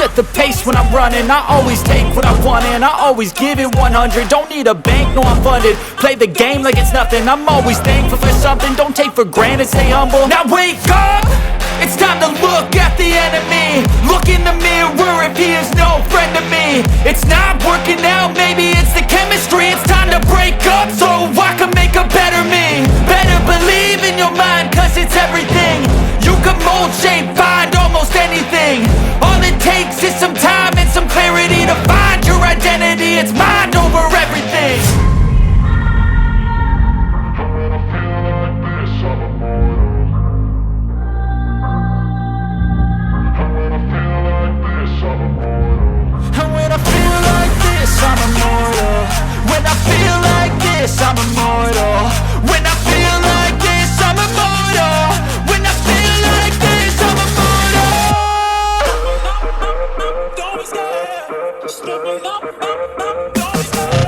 set the pace when I'm running. I always take what I want and I always give it 100. Don't need a bank, no I'm funded. Play the game like it's nothing. I'm always thankful for something. Don't take for granted, stay humble. Now wake up, it's time to look at the enemy. Look in the mirror if he is no friend to me. It's not working out, maybe it's the chemistry. It's time to break up so I can make a better me. Better believe in your mind, cause it's everything. You can mold, shape, find almost anything. All it takes is some time and some clarity to find your identity. It's mind over everything. And when I feel like this, I'm immortal. When I feel like this, I'm immortal. When I feel like this, I'm immortal. When I feel like this, I'm immortal. Don't be scared, just let me know. Don't be scared.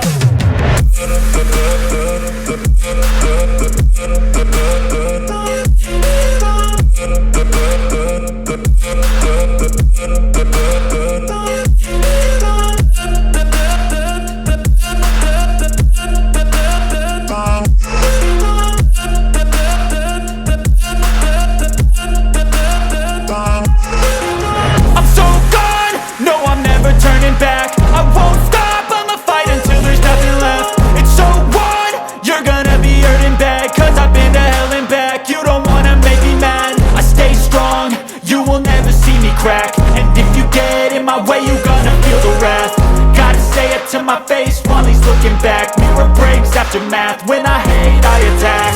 Turning back, I won't stop, I'ma fight until there's nothing left. It's so what? You're gonna be hurting bad, cause I've been to hell and back. You don't wanna make me mad, I stay strong, you will never see me crack. And if you get in my way, you're gonna feel the wrath. Gotta say it to my face while he's looking back. Mirror breaks after math, when I hate I attack.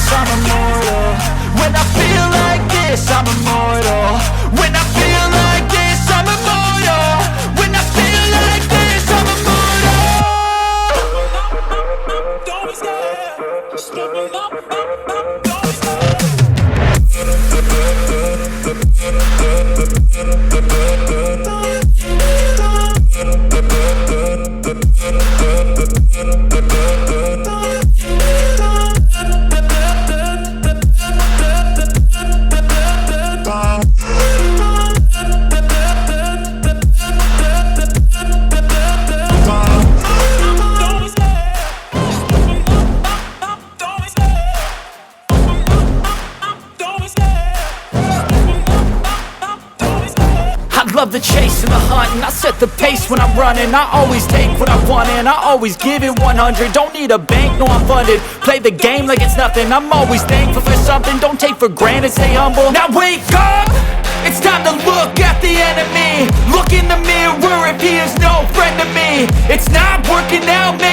I'm immortal. When I feel like this, I'm immortal. When I feel like this, I'm immortal. When I feel like this, I'm immortal. Don't be scared, just let me know. Don't be scared. Love the chase and the hunt, and I set the pace when I'm running. I always take what I want and I always give it 100. Don't need a bank, no I'm funded. Play the game like it's nothing. I'm always thankful for something. Don't take for granted, stay humble. Now wake up, it's time to look at the enemy. Look in the mirror if he is no friend to me. It's not working out, man.